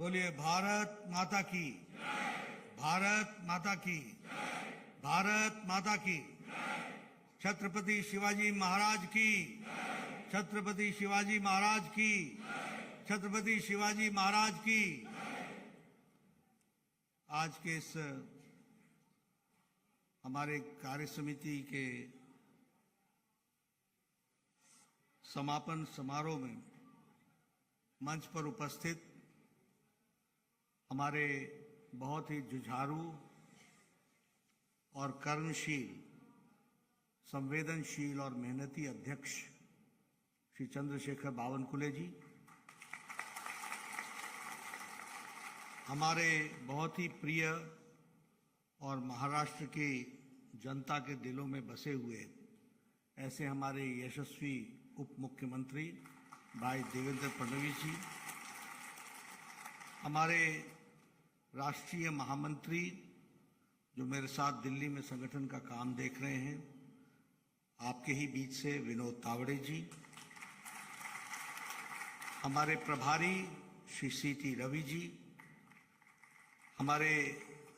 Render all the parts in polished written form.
बोलिए भारत माता की, भारत माता की, भारत माता की। छत्रपति शिवाजी महाराज की, छत्रपति शिवाजी महाराज की, छत्रपति शिवाजी महाराज की। आज के इस हमारे कार्य समिति के समापन समारोह में मंच पर उपस्थित हमारे बहुत ही जुझारू और कर्मशील, संवेदनशील और मेहनती अध्यक्ष श्री चंद्रशेखर बावनकुले जी, हमारे बहुत ही प्रिय और महाराष्ट्र की जनता के दिलों में बसे हुए ऐसे हमारे यशस्वी उप मुख्यमंत्री भाई देवेंद्र फडणवीस जी, हमारे राष्ट्रीय महामंत्री जो मेरे साथ दिल्ली में संगठन का काम देख रहे हैं, आपके ही बीच से विनोद तावड़े जी, हमारे प्रभारी श्री सी.टी. रवि जी, हमारे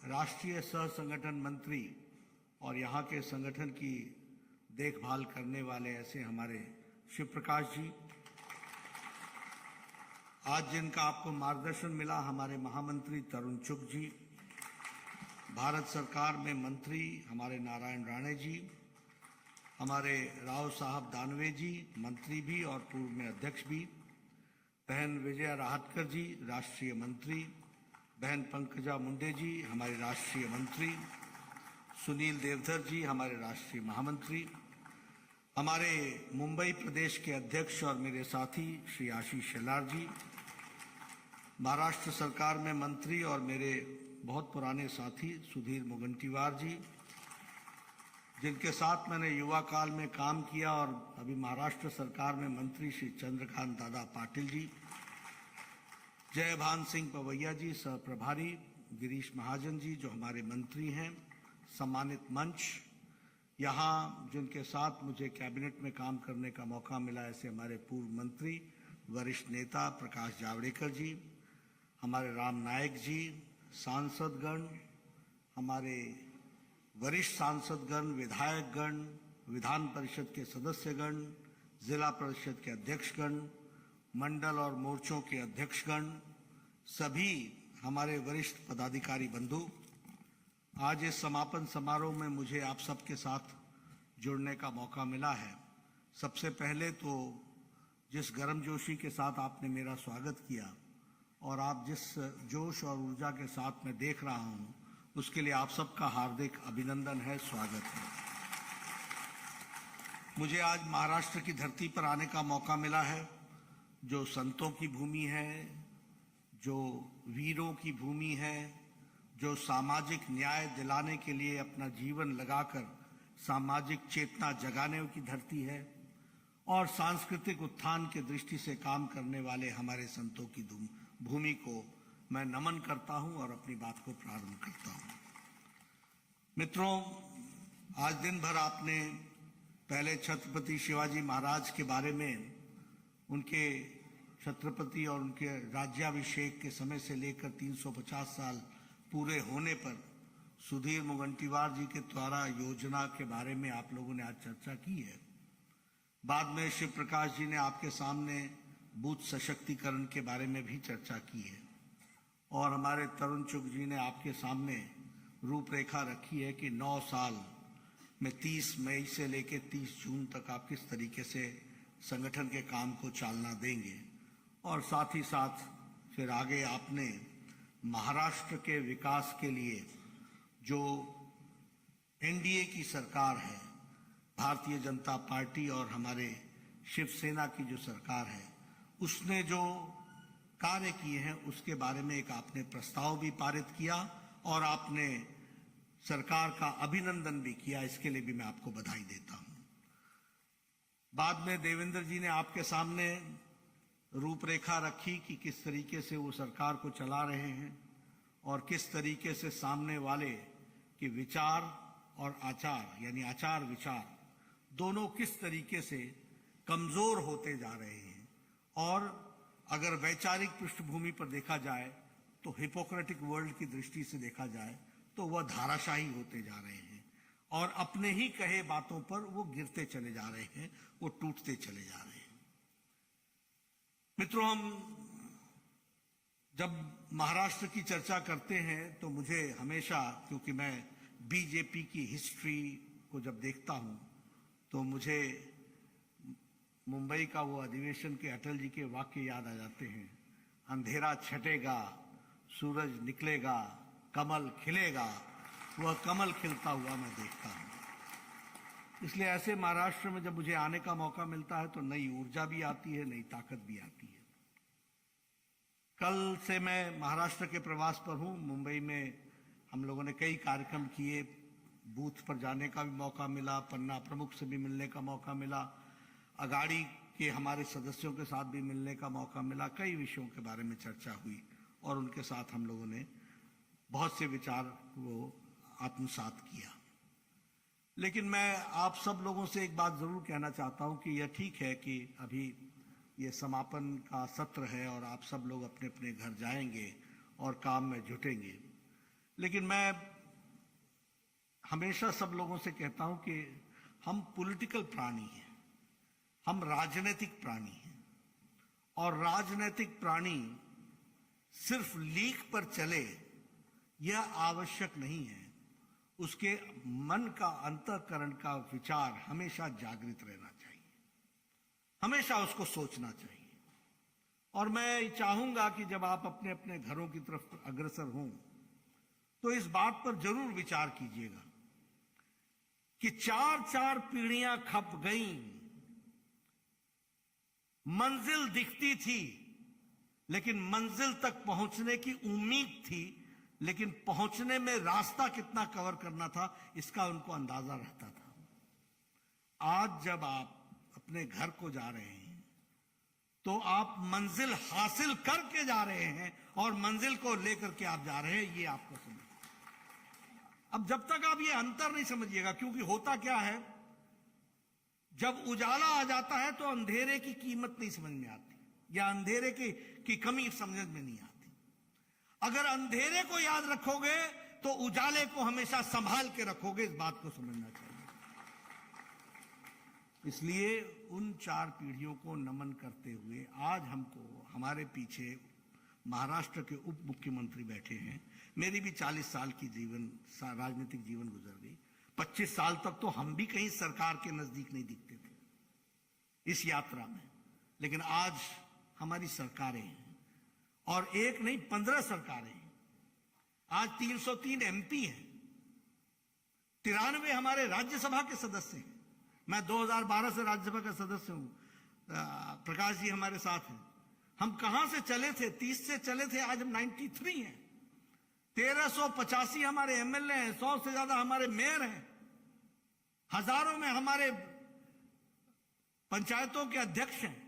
राष्ट्रीय सह संगठन मंत्री और यहाँ के संगठन की देखभाल करने वाले ऐसे हमारे शिव प्रकाश जी, आज जिनका आपको मार्गदर्शन मिला हमारे महामंत्री तरुण चुग जी, भारत सरकार में मंत्री हमारे नारायण राणे जी, हमारे राव साहब दानवे जी, मंत्री भी और पूर्व में अध्यक्ष भी, बहन विजया राहतकर जी, राष्ट्रीय मंत्री, बहन पंकजा मुंडे जी, हमारे राष्ट्रीय मंत्री, सुनील देवधर जी, हमारे राष्ट्रीय महामंत्री, हमारे मुंबई प्रदेश के अध्यक्ष और मेरे साथी श्री आशीष शेलार जी, महाराष्ट्र सरकार में मंत्री और मेरे बहुत पुराने साथी सुधीर मुगंटीवार जी, जिनके साथ मैंने युवा काल में काम किया और अभी महाराष्ट्र सरकार में मंत्री श्री चंद्रकांत दादा पाटिल जी, जयभान सिंह पवैया जी सह प्रभारी, गिरीश महाजन जी जो हमारे मंत्री हैं, सम्मानित मंच, यहाँ जिनके साथ मुझे कैबिनेट में काम करने का मौका मिला ऐसे हमारे पूर्व मंत्री वरिष्ठ नेता प्रकाश जावड़ेकर जी, हमारे राम नायक जी, सांसदगण, हमारे वरिष्ठ सांसदगण, विधायकगण, विधान परिषद के सदस्यगण, जिला परिषद के अध्यक्षगण, मंडल और मोर्चों के अध्यक्षगण, सभी हमारे वरिष्ठ पदाधिकारी बंधु, आज इस समापन समारोह में मुझे आप सबके साथ जुड़ने का मौका मिला है। सबसे पहले तो जिस गर्मजोशी के साथ आपने मेरा स्वागत किया और आप जिस जोश और ऊर्जा के साथ मैं देख रहा हूं, उसके लिए आप सबका हार्दिक अभिनंदन है, स्वागत है। मुझे आज महाराष्ट्र की धरती पर आने का मौका मिला है, जो संतों की भूमि है, जो वीरों की भूमि है, जो सामाजिक न्याय दिलाने के लिए अपना जीवन लगाकर सामाजिक चेतना जगाने की धरती है और सांस्कृतिक उत्थान के दृष्टि से काम करने वाले हमारे संतों की भूमि को मैं नमन करता हूं और अपनी बात को प्रारंभ करता हूं। मित्रों, आज दिन भर आपने पहले छत्रपति शिवाजी महाराज के बारे में, उनके छत्रपति और उनके राज्याभिषेक के समय से लेकर 350 साल पूरे होने पर सुधीर मुगंटीवार जी के द्वारा योजना के बारे में आप लोगों ने आज चर्चा की है। बाद में शिव प्रकाश जी ने आपके सामने बूथ सशक्तिकरण के बारे में भी चर्चा की है और हमारे तरुण चुग जी ने आपके सामने रूपरेखा रखी है कि 9 साल में 30 मई से लेकर 30 जून तक आप किस तरीके से संगठन के काम को चालना देंगे और साथ ही साथ फिर आगे आपने महाराष्ट्र के विकास के लिए जो एनडीए की सरकार है, भारतीय जनता पार्टी और हमारे शिवसेना की जो सरकार है, उसने जो कार्य किए हैं उसके बारे में एक आपने प्रस्ताव भी पारित किया और आपने सरकार का अभिनंदन भी किया। इसके लिए भी मैं आपको बधाई देता हूं। बाद में देवेंद्र जी ने आपके सामने रूपरेखा रखी कि किस तरीके से वो सरकार को चला रहे हैं और किस तरीके से सामने वाले के विचार और आचार यानी आचार विचार दोनों किस तरीके से कमजोर होते जा रहे हैं और अगर वैचारिक पृष्ठभूमि पर देखा जाए तो हिपोक्रेटिक वर्ल्ड की दृष्टि से देखा जाए तो वह धाराशाही होते जा रहे हैं और अपने ही कहे बातों पर वो गिरते चले जा रहे हैं, वो टूटते चले जा रहे हैं। मित्रों, हम जब महाराष्ट्र की चर्चा करते हैं तो मुझे हमेशा, क्योंकि मैं बीजेपी की हिस्ट्री को जब देखता हूं तो मुझे मुंबई का वो अधिवेशन के अटल जी के वाक्य याद आ जाते हैं। अंधेरा छटेगा, सूरज निकलेगा, कमल खिलेगा, वह कमल खिलता हुआ मैं देखता हूं। इसलिए ऐसे महाराष्ट्र में जब मुझे आने का मौका मिलता है तो नई ऊर्जा भी आती है, नई ताकत भी आती है। कल से मैं महाराष्ट्र के प्रवास पर हूं। मुंबई में हम लोगों ने कई कार्यक्रम किए, बूथ पर जाने का भी मौका मिला, पन्ना प्रमुख से भी मिलने का मौका मिला, अगाड़ी के हमारे सदस्यों के साथ भी मिलने का मौका मिला। कई विषयों के बारे में चर्चा हुई और उनके साथ हम लोगों ने बहुत से विचार को आत्मसात किया। लेकिन मैं आप सब लोगों से एक बात जरूर कहना चाहता हूं कि यह ठीक है कि अभी ये समापन का सत्र है और आप सब लोग अपने अपने घर जाएंगे और काम में जुटेंगे, लेकिन मैं हमेशा सब लोगों से कहता हूं कि हम पॉलिटिकल प्राणी हैं, हम राजनीतिक प्राणी हैं और राजनीतिक प्राणी सिर्फ लीक पर चले यह आवश्यक नहीं है। उसके मन का, अंतःकरण का विचार हमेशा जागृत रहना चाहिए, हमेशा उसको सोचना चाहिए। और मैं चाहूंगा कि जब आप अपने अपने घरों की तरफ अग्रसर हों तो इस बात पर जरूर विचार कीजिएगा कि 4-4 पीढ़ियां खप गईं, मंजिल दिखती थी लेकिन मंजिल तक पहुंचने की उम्मीद थी, लेकिन पहुंचने में रास्ता कितना कवर करना था इसका उनको अंदाजा रहता था। आज जब आप अपने घर को जा रहे हैं तो आप मंजिल हासिल करके जा रहे हैं और मंजिल को लेकर के आप जा रहे हैं, ये आपको समझ। अब जब तक आप ये अंतर नहीं समझिएगा, क्योंकि होता क्या है, जब उजाला आ जाता है तो अंधेरे की कीमत नहीं समझ में आती या अंधेरे की कमी समझ में नहीं आती। अगर अंधेरे को याद रखोगे तो उजाले को हमेशा संभाल के रखोगे, इस बात को समझना चाहिए। इसलिए उन 4 पीढ़ियों को नमन करते हुए आज हमको, हमारे पीछे महाराष्ट्र के उप मुख्यमंत्री बैठे हैं। मेरी भी 40 साल की राजनीतिक जीवन गुजर गई। 25 साल तक तो हम भी कहीं सरकार के नजदीक नहीं दिखते थे इस यात्रा में, लेकिन आज हमारी सरकारें हैं और एक नहीं 15 सरकारें हैं। आज 303 एमपी हैं, 93 हमारे राज्यसभा के सदस्य हैं। मैं 2012 से राज्यसभा का सदस्य हूं, प्रकाश जी हमारे साथ हैं। हम कहां से चले थे, 30 से चले थे, आज हम 93 हैं। 1385 हमारे एमएलए हैं, 100 से ज्यादा हमारे मेयर हैं, हजारों में हमारे पंचायतों के अध्यक्ष हैं।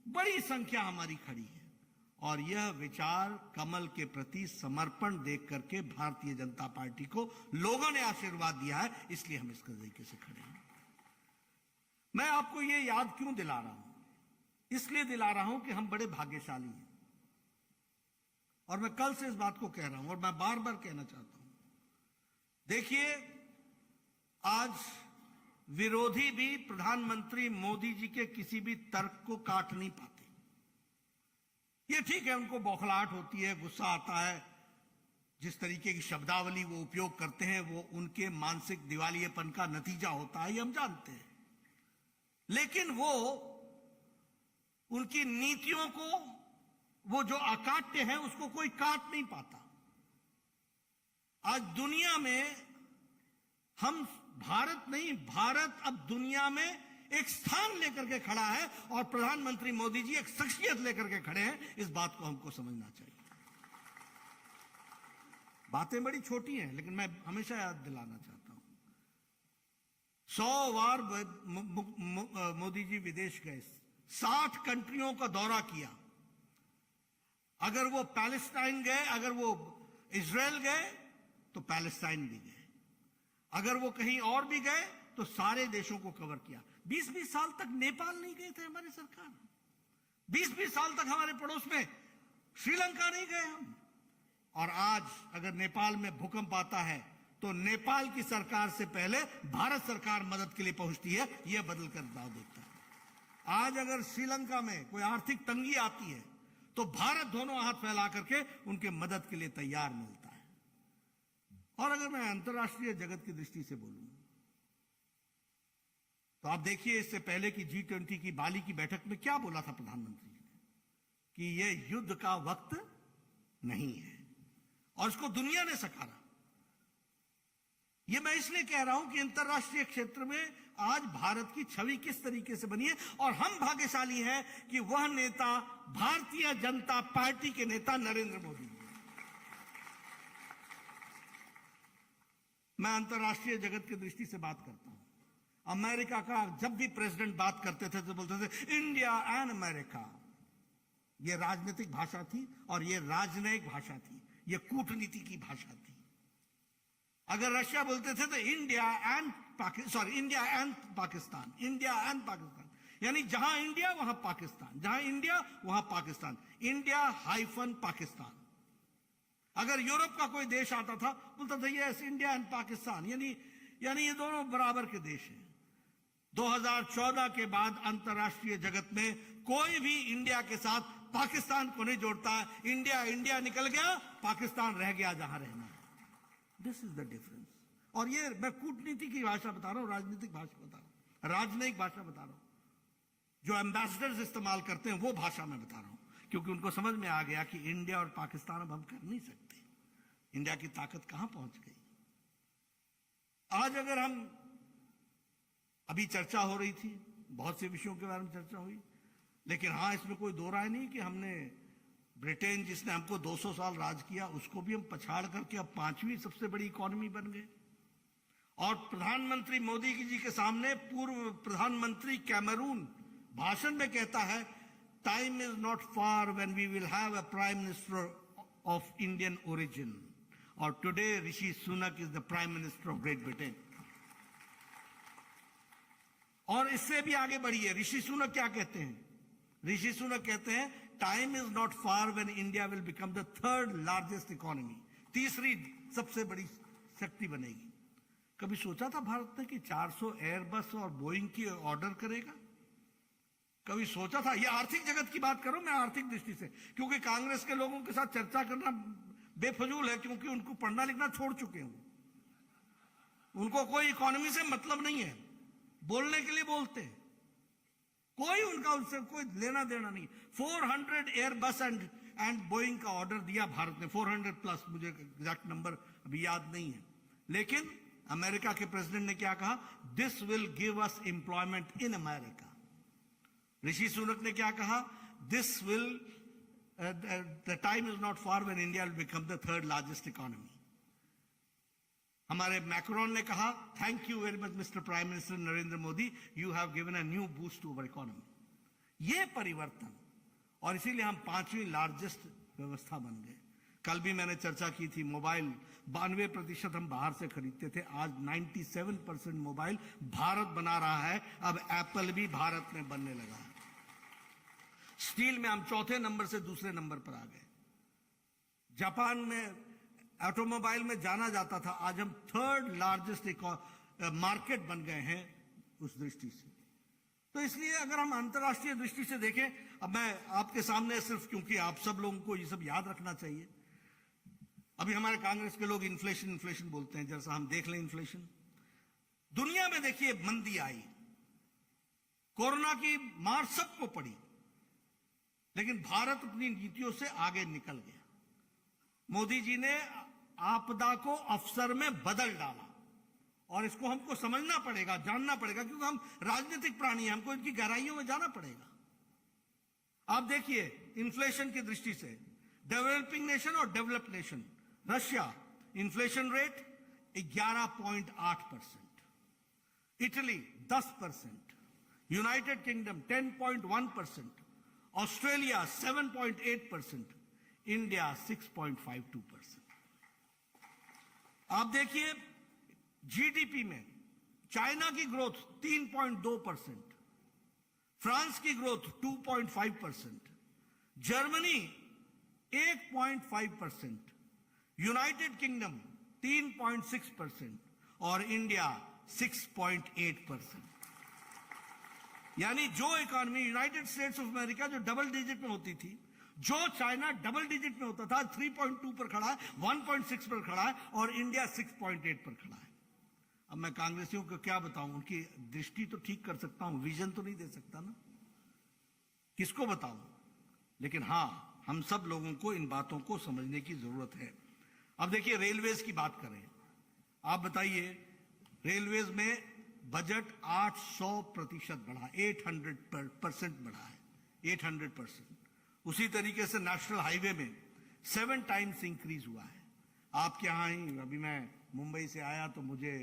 बड़ी संख्या हमारी खड़ी है और यह विचार कमल के प्रति समर्पण देख करके भारतीय जनता पार्टी को लोगों ने आशीर्वाद दिया है, इसलिए हम इस तरीके से खड़े हैं। मैं आपको ये याद क्यों दिला रहा हूं, इसलिए दिला रहा हूं कि हम बड़े भाग्यशाली हैं और मैं कल से इस बात को कह रहा हूं और मैं बार बार कहना चाहता हूं। देखिए, आज विरोधी भी प्रधानमंत्री मोदी जी के किसी भी तर्क को काट नहीं पाते। ये ठीक है, उनको बौखलाहट होती है, गुस्सा आता है, जिस तरीके की शब्दावली वो उपयोग करते हैं वो उनके मानसिक दिवालियेपन का नतीजा होता है, ये हम जानते हैं। लेकिन वो उनकी नीतियों को, वो जो अकाट्य है उसको कोई काट नहीं पाता। आज दुनिया में हम, भारत नहीं, भारत अब दुनिया में एक स्थान लेकर के खड़ा है और प्रधानमंत्री मोदी जी एक शख्सियत लेकर के खड़े हैं। इस बात को हमको समझना चाहिए। बातें बड़ी छोटी हैं लेकिन मैं हमेशा याद दिलाना चाहता हूं, 100 बार मोदी जी विदेश गए, 60 कंट्रियों का दौरा किया। अगर वो पैलेस्टाइन गए, अगर वो इजराइल गए तो पैलेस्टाइन भी गए, अगर वो कहीं और भी गए तो सारे देशों को कवर किया। 20-20 साल तक नेपाल नहीं गए थे हमारी सरकार, 20-20 साल तक हमारे पड़ोस में श्रीलंका नहीं गए हम। और आज अगर नेपाल में भूकंप आता है तो नेपाल की सरकार से पहले भारत सरकार मदद के लिए पहुंचती है, यह बदल कर दाव देता है। आज अगर श्रीलंका में कोई आर्थिक तंगी आती है तो भारत दोनों हाथ फैला करके उनके मदद के लिए तैयार मिलता है। और अगर मैं अंतर्राष्ट्रीय जगत की दृष्टि से बोलूं तो आप देखिए, इससे पहले की G20 की बाली की बैठक में क्या बोला था प्रधानमंत्री जी ने कि यह युद्ध का वक्त नहीं है, और इसको दुनिया ने सकारा। यह मैं इसलिए कह रहा हूं कि अंतर्राष्ट्रीय क्षेत्र में आज भारत की छवि किस तरीके से बनी है, और हम भाग्यशाली हैं कि वह नेता भारतीय जनता पार्टी के नेता नरेंद्र मोदी। मैं अंतर्राष्ट्रीय जगत की दृष्टि से बात करता हूं। अमेरिका का जब भी प्रेसिडेंट बात करते थे तो बोलते थे इंडिया एंड अमेरिका। यह राजनीतिक भाषा थी और यह राजनयिक भाषा थी, यह कूटनीति की भाषा थी। अगर रशिया बोलते थे तो India and Pakistan, India and Pakistan, यानी जहां इंडिया वहां पाकिस्तान, जहां इंडिया वहां पाकिस्तान, इंडिया हाइफन पाकिस्तान। अगर यूरोप का कोई देश आता था बोलता था यस इंडिया एंड पाकिस्तान, यानी ये दोनों बराबर के देश हैं। 2014 के बाद अंतर्राष्ट्रीय जगत में कोई भी इंडिया के साथ पाकिस्तान को नहीं जोड़ता। इंडिया इंडिया निकल गया, पाकिस्तान रह गया जहां रहना है। This is the difference. और ये मैं कूटनीति की भाषा बता रहा हूं, राजनीतिक भाषा बता रहा हूं, राजनयिक भाषा बता रहा हूं। जो एम्बेसडर्स इस्तेमाल करते हैं वो भाषा मैं बता रहा हूं, क्योंकि उनको समझ में आ गया कि इंडिया और पाकिस्तान अब हम कर नहीं सकते। इंडिया की ताकत कहां पहुंच गई। आज अगर हम, अभी चर्चा हो रही थी, बहुत से विषयों के बारे में चर्चा हुई, लेकिन हां इसमें कोई दो राय नहीं कि हमने ब्रिटेन जिसने हमको 200 साल राज किया उसको भी हम पछाड़ करके अब 5वीं सबसे बड़ी इकोनॉमी बन गए। और प्रधानमंत्री मोदी जी के सामने पूर्व प्रधानमंत्री कैमरून भाषण में कहता है time is not far when we will have a prime minister of Indian origin, और today Rishi Sunak is the prime minister of Great Britain. और इससे भी आगे बढ़िए, ऋषि सुनक क्या कहते हैं? ऋषि सुनक कहते हैं time is not far when India will become the 3rd largest economy, तीसरी सबसे बड़ी शक्ति बनेगी। कभी सोचा था भारत ने कि 400 एयरबस और बोइंग की ऑर्डर करेगा? कभी सोचा था? ये आर्थिक जगत की बात करो, मैं आर्थिक दृष्टि से, क्योंकि कांग्रेस के लोगों के साथ चर्चा करना बेफजूल है, क्योंकि उनको पढ़ना लिखना छोड़ चुके हैं। उनको कोई इकोनॉमी से मतलब नहीं है, बोलने के लिए बोलते हैं, कोई उनका उनसे कोई लेना देना नहीं। 400 एयरबस एंड बोइंग का ऑर्डर दिया भारत ने, 400 प्लस, मुझे एग्जैक्ट नंबर अभी याद नहीं है। लेकिन अमेरिका के प्रेसिडेंट ने क्या कहा? This will give us employment in America. Rishi Sunak ने क्या कहा? This will the time is not far when India will become the 3rd largest economy. हमारे मैक्रोन ने कहा thank you very much mister prime minister Narendra Modi, you have given a new boost to our economy. ये परिवर्तन, और इसीलिए हम 5वीं largest व्यवस्था बन गए। कल भी मैंने चर्चा की थी, मोबाइल 92% हम बाहर से खरीदते थे, आज 97% मोबाइल भारत बना रहा है। अब एप्पल भी भारत में बनने लगा है। स्टील में हम 4थे नंबर से दूसरे नंबर पर आ गए। जापान में ऑटोमोबाइल में जाना जाता था, आज हम 3rd लार्जेस्ट मार्केट बन गए हैं उस दृष्टि से। तो इसलिए अगर हम अंतर्राष्ट्रीय दृष्टि से देखें, अब मैं आपके सामने सिर्फ, क्योंकि आप सब लोगों को ये सब याद रखना चाहिए, अभी हमारे कांग्रेस के लोग इन्फ्लेशन बोलते हैं, जैसा हम देख लें इन्फ्लेशन। दुनिया में देखिए मंदी आई, कोरोना की मार सबको पड़ी, लेकिन भारत अपनी नीतियों से आगे निकल गया। मोदी जी ने आपदा को अवसर में बदल डाला, और इसको हमको समझना पड़ेगा, जानना पड़ेगा, क्योंकि हम राजनीतिक प्राणी हैं, हमको इनकी गहराइयों में जाना पड़ेगा। आप देखिए इन्फ्लेशन की दृष्टि से डेवलपिंग नेशन और developed nation, Russia inflation rate 11.8%, Italy 10%, United kingdom 10.1%, Australia 7.8%, India 6.52%। आप देखिए जीडीपी में चाइना की ग्रोथ 3.2%, फ्रांस की ग्रोथ 2.5%, जर्मनी 8.5%, यूनाइटेड किंगडम 3.6% और इंडिया 6.8%। यानी जो economy United states of America जो डबल डिजिट में होती थी, जो चाइना डबल डिजिट में होता था, 3.2 पर खड़ा है, 1.6 पर खड़ा है, और इंडिया 6.8 पर खड़ा है। अब मैं कांग्रेसियों को क्या बताऊं, उनकी दृष्टि तो ठीक कर सकता हूं, विजन तो नहीं दे सकता ना, किसको बताऊं। लेकिन हां, हम सब लोगों को इन बातों को समझने की जरूरत है। अब देखिए, रेलवेज की बात करें, आप बताइए, रेलवेज में बजट 800% बढ़ा, 800% बढ़ा है, 800%। उसी तरीके से नेशनल हाईवे में 7 टाइम्स इंक्रीज हुआ है। आपके यहां ही अभी मैं मुंबई से आया तो मुझे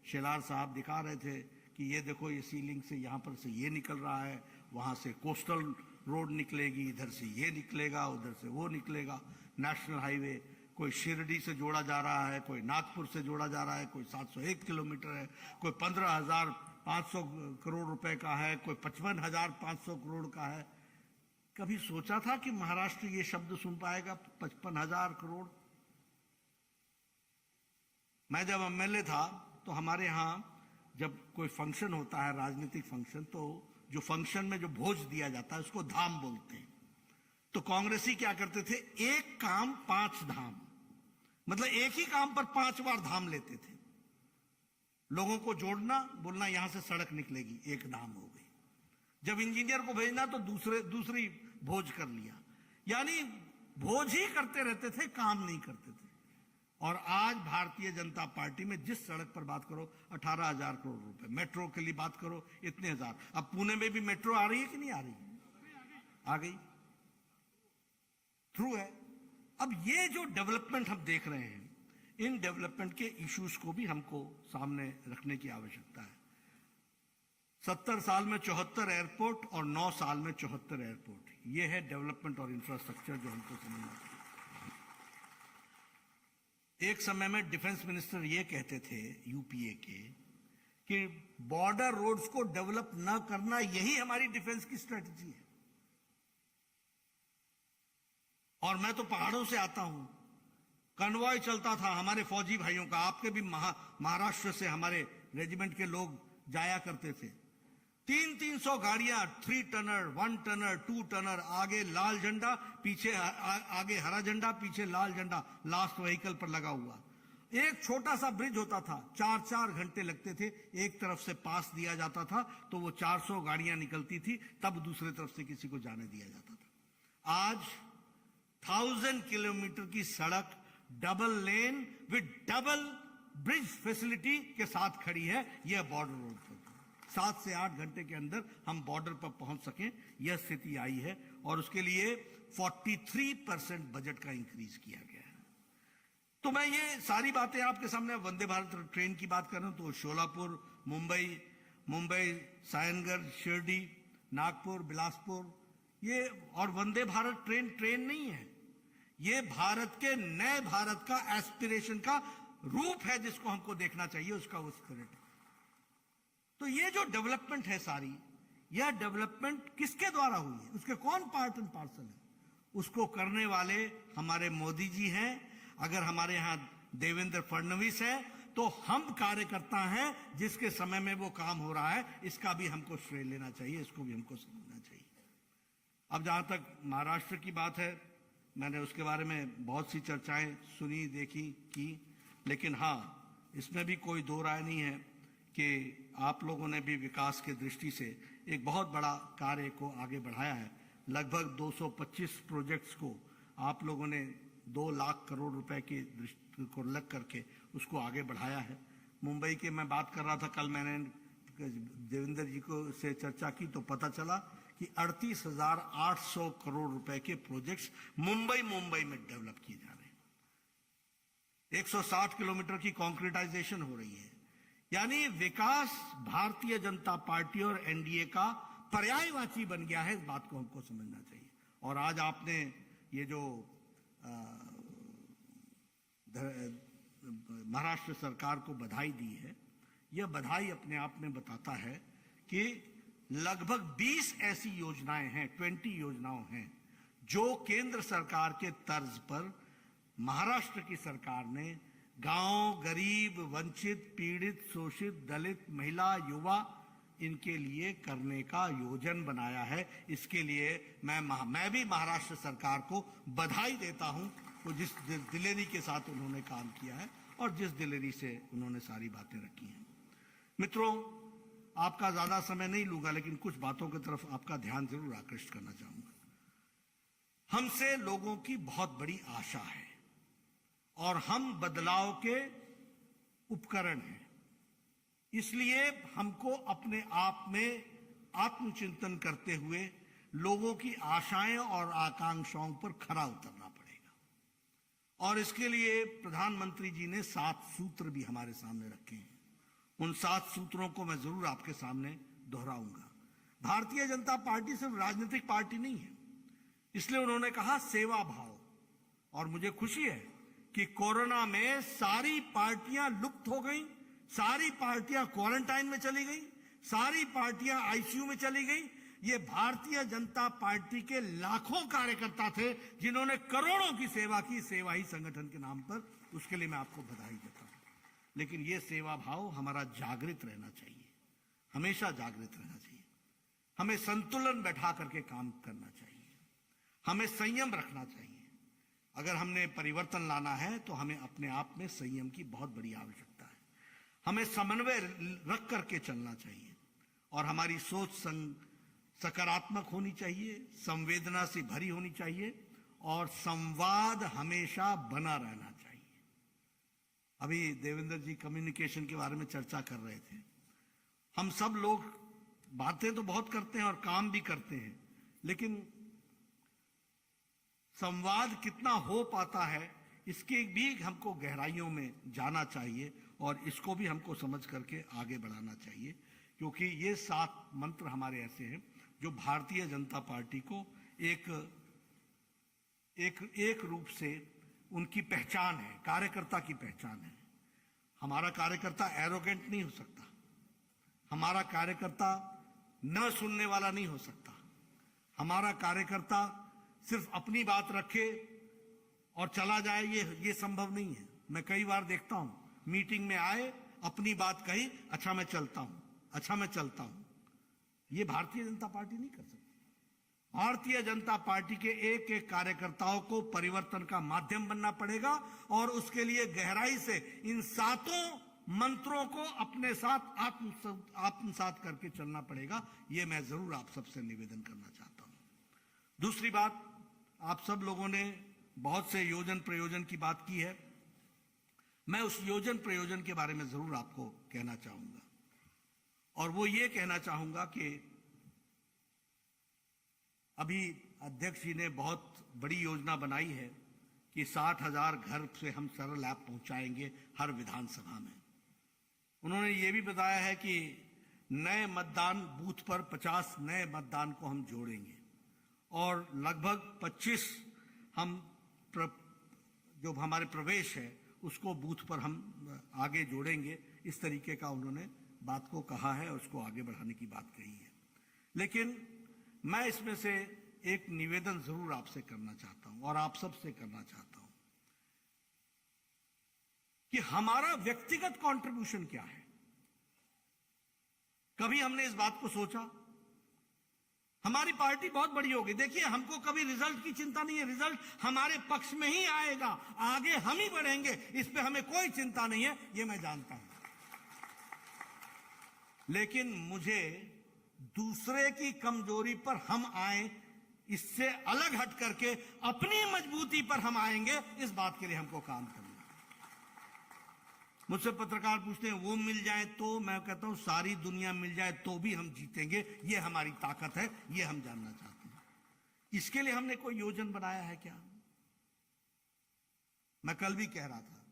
शेलार साहब दिखा रहे थे कि ये देखो, ये सीलिंग से यहां पर से ये निकल रहा है, वहां से कोस्टल रोड निकलेगी, इधर से ये निकलेगा, उधर से वो निकलेगा। नेशनल हाईवे कोई शिरडी से जोड़ा जा रहा है, कोई नागपुर से जोड़ा जा रहा है, कोई 701 किलोमीटर है, कोई 15,500 करोड़ रुपए का है, कोई 55,500 करोड़ का है। कभी सोचा था कि महाराष्ट्र ये शब्द सुन पाएगा, 55,000 करोड़? मैं जब एमएलए था तो हमारे यहां जब कोई फंक्शन होता है, राजनीतिक फंक्शन, तो जो फंक्शन में जो भोज दिया जाता है उसको धाम बोलते हैं। तो कांग्रेसी क्या करते थे, एक काम 5 धाम, मतलब एक ही काम पर 5 बार धाम लेते थे। लोगों को जोड़ना, बोलना यहां से सड़क निकलेगी, एक धाम हो गई। जब इंजीनियर को भेजना तो दूसरी भोज कर लिया। यानी भोज ही करते रहते थे, काम नहीं करते थे। और आज भारतीय जनता पार्टी में जिस सड़क पर बात करो 18,000 करोड़ रुपए, मेट्रो के लिए बात करो इतने हजार। अब पुणे में भी मेट्रो आ रही है कि नहीं आ रही? आ गई, थ्रू है। अब ये जो डेवलपमेंट हम देख रहे हैं, इन डेवलपमेंट के इश्यूज को भी हमको सामने रखने की आवश्यकता है। 70 साल में 74 एयरपोर्ट और 9 साल में 74 एयरपोर्ट, ये है डेवलपमेंट और इंफ्रास्ट्रक्चर जो हमको समझना चाहिए। एक समय में डिफेंस मिनिस्टर ये कहते थे यूपीए के कि बॉर्डर रोड्स को डेवलप न करना, यही हमारी डिफेंस की स्ट्रेटजी है। और मैं तो पहाड़ों से आता हूं, कन्वॉय चलता था हमारे फौजी भाइयों का, आपके भी महाराष्ट्र से हमारे रेजिमेंट के लोग जाया करते थे। 300 गाड़ियां, 3 टनर, 1 टनर, 2 टनर, आगे लाल झंडा, पीछे आगे हरा झंडा, पीछे लाल झंडा, लास्ट व्हीकल पर लगा हुआ। एक छोटा सा ब्रिज होता था, 4-4 घंटे लगते थे, एक तरफ से पास दिया जाता था तो वो 400 गाड़ियां निकलती थी, तब दूसरी तरफ से किसी को जाने दिया जाता था। आज 1000 किलोमीटर की सड़क double lane with double bridge facility के साथ खड़ी है। यह बॉर्डर रोड पर 7 से 8 घंटे के अंदर हम बॉर्डर पर पहुंच सकें, यह स्थिति आई है। और उसके लिए 43% बजट का इंक्रीज किया गया है। तो मैं ये सारी बातें आपके सामने, वंदे भारत ट्रेन की बात कर रहा हूं तो शोलापुर, मुंबई, सायनगढ़, शिरडी, नागपुर, बिलासपुर, ये और वंदे भारत ट्रेन नहीं है, ये भारत के नए भारत का एस्पिरेशन का रूप है, जिसको हमको देखना चाहिए, उसका वो स्पिरिट। तो ये जो डेवलपमेंट है सारी, यह डेवलपमेंट किसके द्वारा हुई है, उसके कौन पार्ट एंड पार्सल है? उसको करने वाले हमारे मोदी जी हैं। अगर हमारे यहां देवेंद्र फडणवीस है तो हम कार्यकर्ता हैं, जिसके समय में वो काम हो रहा है, इसका भी हमको श्रेय लेना चाहिए, इसको भी हमको समझना चाहिए। अब जहां तक महाराष्ट्र की बात है, मैंने उसके बारे में बहुत सी चर्चाएं सुनी, देखी, की, लेकिन हां, इसमें भी कोई दो राय नहीं है कि आप लोगों ने भी विकास की दृष्टि से एक बहुत बड़ा कार्य को आगे बढ़ाया है। लगभग 225 प्रोजेक्ट्स को आप लोगों ने 2 लाख करोड़ रुपए की दृष्टि को लग करके उसको आगे बढ़ाया है। मुंबई के मैं बात कर रहा था, कल मैंने देवेंद्र जी को से चर्चा की तो पता चला कि 38,800 करोड़ रुपए के प्रोजेक्ट्स मुंबई में डेवलप किए जा रहे हैं। 160 किलोमीटर की कॉन्क्रीटाइजेशन हो रही है। यानी विकास भारतीय जनता पार्टी और एनडीए का पर्यायवाची बन गया है। इस बात को हमको समझना चाहिए। और आज आपने ये जो महाराष्ट्र सरकार को बधाई दी है, यह बधाई अपने आप में बताता है कि लगभग 20 ऐसी योजनाएं हैं, 20 योजनाएं हैं जो केंद्र सरकार के तर्ज पर महाराष्ट्र की सरकार ने गांव, गरीब, वंचित, पीड़ित, शोषित, दलित, महिला, युवा, इनके लिए करने का योजन बनाया है। इसके लिए मैं भी महाराष्ट्र सरकार को बधाई देता हूं, तो जिस दिलेरी के साथ उन्होंने काम किया है और जिस दिलेरी से उन्होंने सारी बातें रखी हैं। मित्रों, आपका ज्यादा समय नहीं लूंगा, लेकिन कुछ बातों की तरफ आपका ध्यान जरूर आकृष्ट करना चाहूंगा। हमसे लोगों की बहुत बड़ी आशा है और हम बदलाव के उपकरण हैं। इसलिए हमको अपने आप में आत्मचिंतन करते हुए लोगों की आशाएं और आकांक्षाओं पर खरा उतरना पड़ेगा। और इसके लिए प्रधानमंत्री जी ने 7 सूत्र भी हमारे सामने रखे हैं। उन 7 सूत्रों को मैं जरूर आपके सामने दोहराऊंगा। भारतीय जनता पार्टी सिर्फ राजनीतिक पार्टी नहीं है, इसलिए उन्होंने कहा सेवा भाव। और मुझे खुशी है कि कोरोना में सारी पार्टियां लुप्त हो गई, सारी पार्टियां क्वारंटाइन में चली गई, सारी पार्टियां आईसीयू में चली गई। ये भारतीय जनता पार्टी के लाखों कार्यकर्ता थे जिन्होंने करोड़ों की सेवा की, सेवा ही संगठन के नाम पर। उसके लिए मैं आपको बधाई देता हूं। लेकिन यह सेवा भाव हमारा जागृत रहना चाहिए, हमेशा जागृत रहना चाहिए। हमें संतुलन बैठा करके काम करना चाहिए, हमें संयम रखना चाहिए। अगर हमने परिवर्तन लाना है तो हमें अपने आप में संयम की बहुत बड़ी आवश्यकता है। हमें समन्वय रख करके चलना चाहिए और हमारी सोच सकारात्मक होनी चाहिए, संवेदना से भरी होनी चाहिए और संवाद हमेशा बना रहना चाहिए। अभी देवेंद्र जी कम्युनिकेशन के बारे में चर्चा कर रहे थे। हम सब लोग बातें तो बहुत करते हैं और काम भी करते हैं, लेकिन संवाद कितना हो पाता है इसके भी हमको गहराइयों में जाना चाहिए और इसको भी हमको समझ करके आगे बढ़ाना चाहिए। क्योंकि ये 7 मंत्र हमारे ऐसे हैं जो भारतीय जनता पार्टी को एक रूप से उनकी पहचान है, कार्यकर्ता की पहचान है। हमारा कार्यकर्ता एरोगेंट नहीं हो सकता, हमारा कार्यकर्ता न सुनने वाला नहीं हो सकता, हमारा कार्यकर्ता सिर्फ अपनी बात रखे और चला जाए, ये संभव नहीं है। मैं कई बार देखता हूं, मीटिंग में आए, अपनी बात कही, अच्छा मैं चलता हूं, अच्छा मैं चलता हूं। ये भारतीय जनता पार्टी नहीं कर सकती। भारतीय जनता पार्टी के एक एक कार्यकर्ताओं को परिवर्तन का माध्यम बनना पड़ेगा और उसके लिए गहराई से इन 7 मंत्रों को अपने साथ आत्मसात करके चलना पड़ेगा। यह मैं जरूर आप सबसे निवेदन करना चाहता हूं। दूसरी बात, आप सब लोगों ने बहुत से योजन प्रयोजन की बात की है। मैं उस योजन प्रयोजन के बारे में जरूर आपको कहना चाहूंगा और वो ये कहना चाहूंगा कि अभी अध्यक्ष जी ने बहुत बड़ी योजना बनाई है कि 60,000 घर से हम सरल ऐप पहुंचाएंगे हर विधानसभा में। उन्होंने ये भी बताया है कि नए मतदान बूथ पर 50 नए मतदान को हम जोड़ेंगे और लगभग 25 हम जो हमारे प्रवेश है उसको बूथ पर हम आगे जोड़ेंगे। इस तरीके का उन्होंने बात को कहा है और उसको आगे बढ़ाने की बात कही है। लेकिन मैं इसमें से एक निवेदन जरूर आपसे करना चाहता हूं और आप सबसे करना चाहता हूं कि हमारा व्यक्तिगत कंट्रीब्यूशन क्या है। कभी हमने इस बात को सोचा? हमारी पार्टी बहुत बड़ी होगी। देखिए, हमको कभी रिजल्ट की चिंता नहीं है, रिजल्ट हमारे पक्ष में ही आएगा, आगे हम ही बढ़ेंगे, इस पे हमें कोई चिंता नहीं है, ये मैं जानता हूं। लेकिन मुझे दूसरे की कमजोरी पर हम आए, इससे अलग हट करके अपनी मजबूती पर हम आएंगे, इस बात के लिए हमको काम करना। मुझसे पत्रकार पूछते हैं वो मिल जाए तो, मैं कहता हूं सारी दुनिया मिल जाए तो भी हम जीतेंगे। ये हमारी ताकत है, ये हम जानना चाहते हैं। इसके लिए हमने कोई योजना बनाया है क्या? मैं कल भी कह रहा था,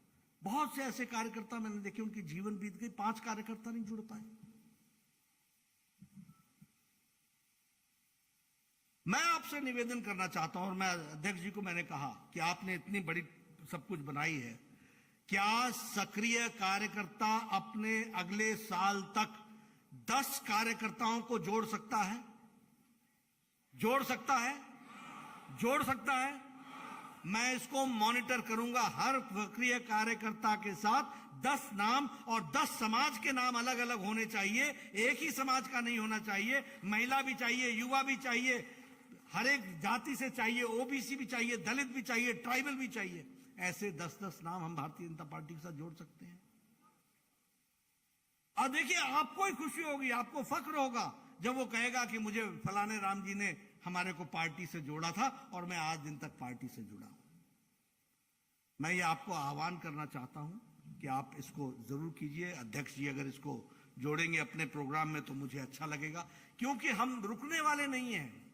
बहुत से ऐसे कार्यकर्ता मैंने देखे, उनकी जीवन बीत गई, 5 कार्यकर्ता नहीं जुड़ पाए। मैं आपसे निवेदन करना चाहता हूं और मैं अध्यक्ष जी को मैंने कहा कि आपने इतनी बड़ी सब कुछ बनाई है, क्या सक्रिय कार्यकर्ता अपने अगले साल तक 10 कार्यकर्ताओं को जोड़ सकता है? जोड़ सकता है? जोड़ सकता है? मैं इसको मॉनिटर करूंगा। हर सक्रिय कार्यकर्ता के साथ 10 नाम और 10 समाज के नाम अलग अलग होने चाहिए, एक ही समाज का नहीं होना चाहिए। महिला भी चाहिए, युवा भी चाहिए, हर एक जाति से चाहिए, ओबीसी भी चाहिए, दलित भी चाहिए, ट्राइबल भी चाहिए। ऐसे 10-10 नाम हम भारतीय जनता पार्टी के साथ जोड़ सकते हैं। और देखिए, आपको ही खुशी होगी, आपको फक्र होगा जब वो कहेगा कि मुझे फलाने राम जी ने हमारे को पार्टी से जोड़ा था और मैं आज दिन तक पार्टी से जुड़ा हूं। मैं ये आपको आह्वान करना चाहता हूं कि आप इसको जरूर कीजिए। अध्यक्ष जी अगर इसको जोड़ेंगे अपने प्रोग्राम में तो मुझे अच्छा लगेगा, क्योंकि हम रुकने वाले नहीं हैं।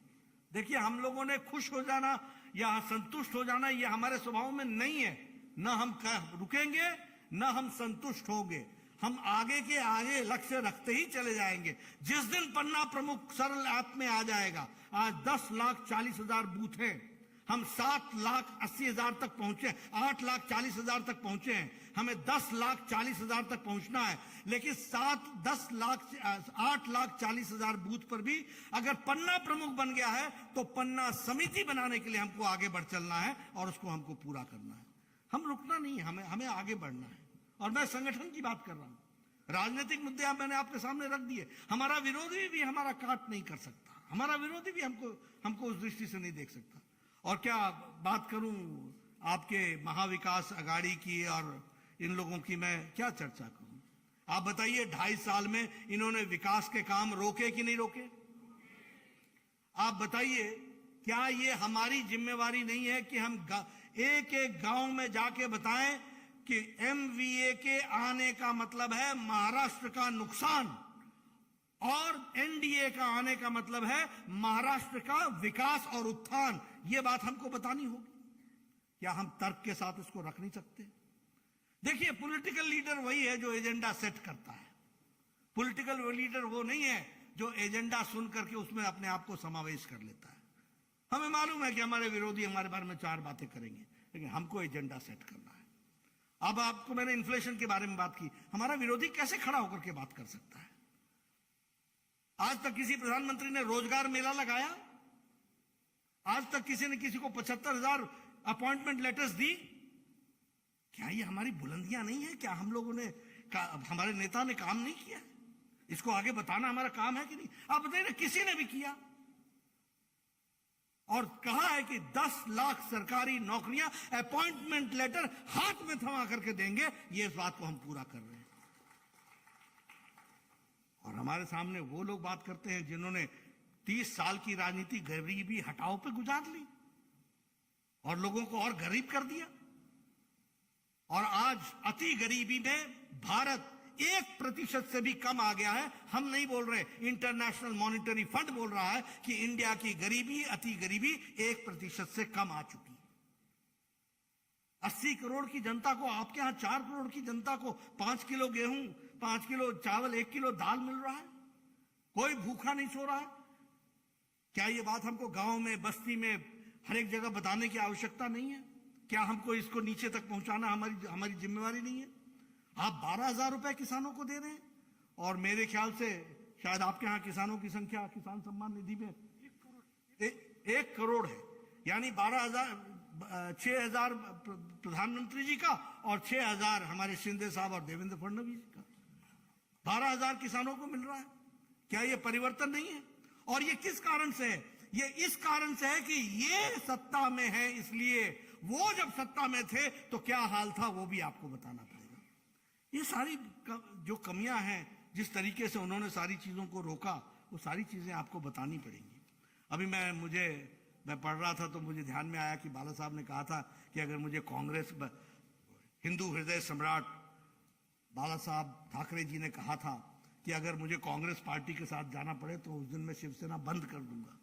देखिए, हम लोगों ने खुश हो जाना या संतुष्ट हो जाना ये हमारे स्वभाव में नहीं है। न हम रुकेंगे, न हम संतुष्ट होंगे। हम आगे के आगे लक्ष्य रखते ही चले जाएंगे। जिस दिन पन्ना प्रमुख सरल ऐप में आ जाएगा, आज 10,40,000 बूथ हैं, हम 7,80,000 तक पहुंचे, 8,40,000 तक पहुंचे हैं। हमें 10,40,000 तक पहुंचना है, लेकिन 8,40,000 बूथ पर भी अगर पन्ना प्रमुख बन गया है तो पन्ना समिति बनाने के लिए हमको आगे बढ़ चलना है और उसको हमको पूरा करना है। हम रुकना नहीं है, हमें आगे बढ़ना है। और मैं संगठन की बात कर रहा हूं, राजनीतिक मुद्दे मैंने आपके सामने रख दिए। हमारा विरोधी भी हमारा काट नहीं कर सकता, हमारा विरोधी भी हमको उस दृष्टि से नहीं देख सकता। और क्या बात करूं आपके महाविकास अघाड़ी की और इन लोगों की, मैं क्या चर्चा करूं। आप बताइए, 2.5 साल में इन्होंने विकास के काम रोके कि नहीं रोके? आप बताइए, क्या ये हमारी जिम्मेवारी नहीं है कि हम एक एक गांव में जाके बताएं कि एमवीए के आने का मतलब है महाराष्ट्र का नुकसान और एनडीए का आने का मतलब है महाराष्ट्र का विकास और उत्थान। यह बात हमको बतानी होगी। क्या हम तर्क के साथ इसको रख नहीं सकते? देखिए, पॉलिटिकल लीडर वही है जो एजेंडा सेट करता है। पॉलिटिकल लीडर वो नहीं है जो एजेंडा सुन करके उसमें अपने आप को समावेश कर लेता है। हमें मालूम है कि हमारे विरोधी हमारे बारे में 4 बातें करेंगे, लेकिन हमको एजेंडा सेट करना है। अब आपको मैंने इन्फ्लेशन के बारे में बात की, हमारा विरोधी कैसे खड़ा होकर के बात कर सकता है? आज तक किसी प्रधानमंत्री ने रोजगार मेला लगाया? आज तक किसी ने किसी को 75,000 अपॉइंटमेंट लेटर्स दी? क्या ये हमारी बुलंदियां नहीं है? क्या हम लोगों ने हमारे नेता ने काम नहीं किया? इसको आगे बताना हमारा काम है कि नहीं? आप बताइए ना, किसी ने भी किया? और कहा है कि 10 लाख सरकारी नौकरियां अपॉइंटमेंट लेटर हाथ में थमा करके देंगे। ये इस बात को हम पूरा कर रहे हैं। और हमारे सामने वो लोग बात करते हैं जिन्होंने 30 साल की राजनीति गरीबी हटाओ पे गुजार ली और लोगों को और गरीब कर दिया। और आज अति गरीबी में भारत 1% से भी कम आ गया है। हम नहीं बोल रहे, इंटरनेशनल मॉनिटरी फंड बोल रहा है कि इंडिया की गरीबी, अति गरीबी 1% से कम आ चुकी है। 80 करोड़ की जनता को, आपके यहां 4 करोड़ की जनता को 5 किलो गेहूं, 5 किलो चावल, 1 किलो दाल मिल रहा है। कोई भूखा नहीं सो रहा है। क्या ये बात हमको गांव में, बस्ती में, हर एक जगह बताने की आवश्यकता नहीं है? क्या हमको इसको नीचे तक पहुंचाना हमारी जिम्मेवारी नहीं है? आप 12,000 रुपए किसानों को दे रहे हैं और मेरे ख्याल से शायद आपके यहां किसानों की संख्या किसान सम्मान निधि में 1 करोड़ है। यानी 6,000 प्रधानमंत्री जी का और 6,000 हमारे शिंदे साहब और देवेंद्र फडणवीस जी का। 12,000 किसानों को मिल रहा है। क्या ये परिवर्तन नहीं है? और ये किस कारण से है? ये इस कारण से है कि ये सत्ता में है, इसलिए वो जब सत्ता में थे तो क्या हाल था वो भी आपको बताना पड़ेगा। ये सारी जो कमियां हैं, जिस तरीके से उन्होंने सारी चीजों को रोका, वो सारी चीजें आपको बतानी पड़ेंगी। अभी मैं पढ़ रहा था तो मुझे ध्यान में आया कि बाला साहब ने कहा था कि अगर मुझे कांग्रेस, हिंदू हृदय सम्राट बाला साहब ठाकरे जी ने कहा था कि अगर मुझे कांग्रेस पार्टी के साथ जाना पड़े तो उस दिन मैं शिवसेना बंद कर दूंगा।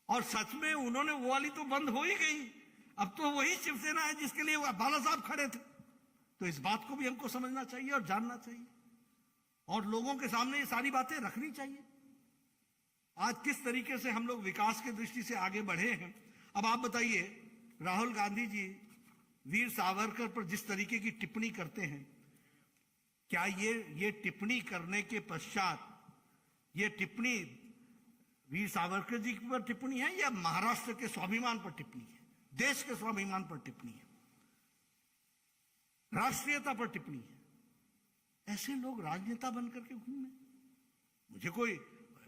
और सच में उन्होंने वो वाली तो बंद हो ही गई। अब तो वही शिवसेना है जिसके लिए बाला साहब खड़े थे। तो इस बात को भी हमको समझना चाहिए और जानना चाहिए और लोगों के सामने ये सारी बातें रखनी चाहिए। आज किस तरीके से हम लोग विकास की दृष्टि से आगे बढ़े हैं। अब आप बताइए, राहुल गांधी जी वीर सावरकर पर जिस तरीके की टिप्पणी करते हैं, क्या ये टिप्पणी करने के पश्चात ये टिप्पणी वीर सावरकर जी पर टिप्पणी है या महाराष्ट्र के स्वाभिमान पर टिप्पणी है? देश के स्वाभिमान पर टिप्पणी है, राष्ट्रीयता पर टिप्पणी है। ऐसे लोग राजनेता बनकर के घूमे। मुझे कोई,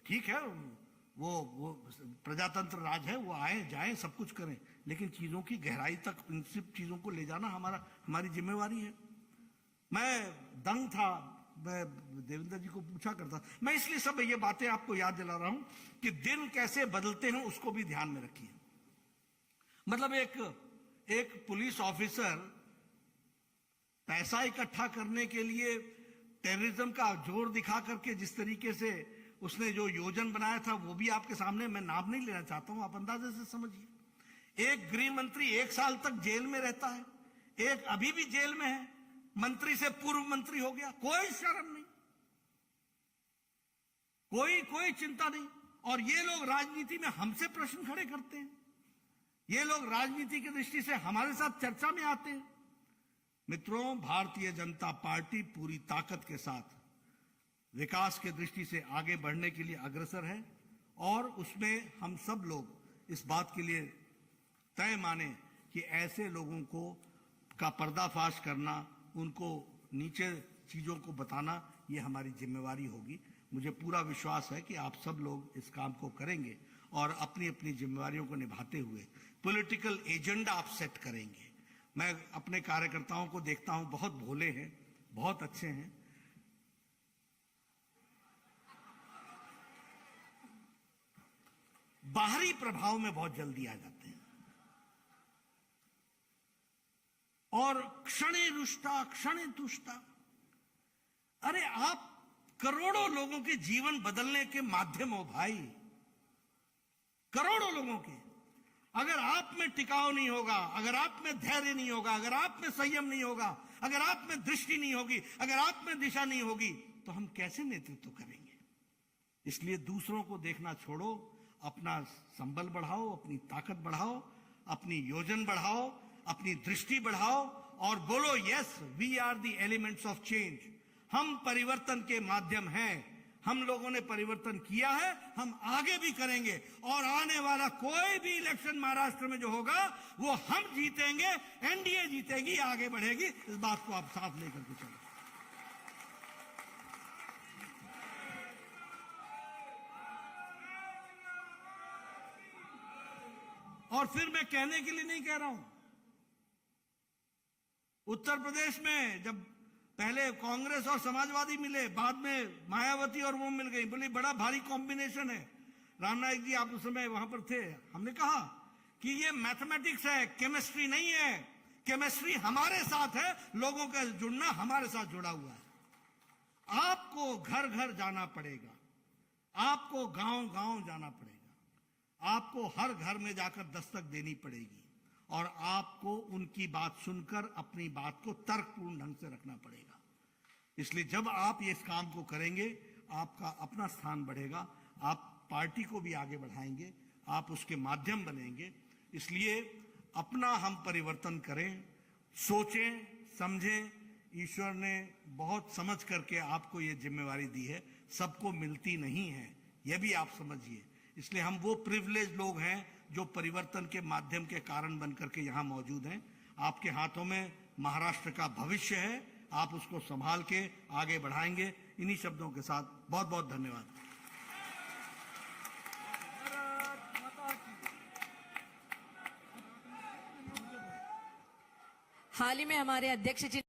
ठीक है, वो प्रजातंत्र राज है, वो आए जाए सब कुछ करें, लेकिन चीजों की गहराई तक इन सब चीजों को ले जाना हमारी जिम्मेवारी है। मैं दंग था, मैं देवेंद्र जी को पूछा करता, मैं इसलिए सब ये बातें आपको याद दिला रहा हूं कि दिन कैसे बदलते हैं उसको भी ध्यान में रखिए। मतलब एक पुलिस ऑफिसर पैसा इकट्ठा करने के लिए टेररिज्म का जोर दिखा करके जिस तरीके से उसने जो योजना बनाया था, वो भी आपके सामने, मैं नाम नहीं लेना चाहता हूं, आप अंदाजे से समझिए। एक गृह मंत्री 1 साल तक जेल में रहता है, एक अभी भी जेल में है, मंत्री से पूर्व मंत्री हो गया, कोई शर्म नहीं, कोई चिंता नहीं। और ये लोग राजनीति में हमसे प्रश्न खड़े करते हैं, ये लोग राजनीति की दृष्टि से हमारे साथ चर्चा में आते हैं। मित्रों, भारतीय जनता पार्टी पूरी ताकत के साथ विकास की दृष्टि से आगे बढ़ने के लिए अग्रसर है, और उसमें हम सब लोग इस बात के लिए तय माने कि ऐसे लोगों को का पर्दाफाश करना, उनको नीचे चीजों को बताना, ये हमारी जिम्मेवारी होगी। मुझे पूरा विश्वास है कि आप सब लोग इस काम को करेंगे और अपनी अपनी जिम्मेवारियों को निभाते हुए पॉलिटिकल एजेंडा आप सेट करेंगे। मैं अपने कार्यकर्ताओं को देखता हूं, बहुत भोले हैं, बहुत अच्छे हैं, बाहरी प्रभाव में बहुत जल्दी आ जाते हैं और क्षणे रुष्टा क्षणे तुष्टा। अरे आप करोड़ों लोगों के जीवन बदलने के माध्यम हो भाई, करोड़ों लोगों के। अगर आप में टिकाव नहीं होगा, अगर आप में धैर्य नहीं होगा, अगर आप में संयम नहीं होगा, अगर आप में दृष्टि नहीं होगी, अगर आप में दिशा नहीं होगी, तो हम कैसे नेतृत्व करेंगे? इसलिए दूसरों को देखना छोड़ो, अपना संबल बढ़ाओ, अपनी ताकत बढ़ाओ, अपनी योजना बढ़ाओ, अपनी दृष्टि बढ़ाओ और बोलो, yes we are the elements of change. हम परिवर्तन के माध्यम हैं, हम लोगों ने परिवर्तन किया है, हम आगे भी करेंगे, और आने वाला कोई भी इलेक्शन महाराष्ट्र में जो होगा वो हम जीतेंगे, एनडीए जीतेगी, आगे बढ़ेगी। इस बात को आप साथ लेकर के चलो। और फिर मैं कहने के लिए नहीं कह रहा हूं, उत्तर प्रदेश में जब पहले कांग्रेस और समाजवादी मिले, बाद में मायावती और वो मिल गई, बोली बड़ा भारी कॉम्बिनेशन है। राम नाईक जी, आप उस समय वहां पर थे, हमने कहा कि ये मैथमेटिक्स है, केमिस्ट्री नहीं है। केमिस्ट्री हमारे साथ है, लोगों का जुड़ना हमारे साथ जुड़ा हुआ है। आपको घर घर जाना पड़ेगा, आपको गांव गांव जाना पड़ेगा, आपको हर घर में जाकर दस्तक देनी पड़ेगी, और आपको उनकी बात सुनकर अपनी बात को तर्कपूर्ण ढंग से रखना पड़ेगा। इसलिए जब आप इस काम को करेंगे, आपका अपना स्थान बढ़ेगा, आप पार्टी को भी आगे बढ़ाएंगे, आप उसके माध्यम बनेंगे। इसलिए अपना हम परिवर्तन करें, सोचें, समझें। ईश्वर ने बहुत समझ करके आपको ये जिम्मेवारी दी है, सबको मिलती नहीं है, यह भी आप समझिए। इसलिए हम वो प्रिविलेज लोग हैं जो परिवर्तन के माध्यम के कारण बनकर के यहां मौजूद हैं। आपके हाथों में महाराष्ट्र का भविष्य है, आप उसको संभाल के आगे बढ़ाएंगे। इन्हीं शब्दों के साथ बहुत बहुत धन्यवाद। हाल ही में हमारे अध्यक्ष जी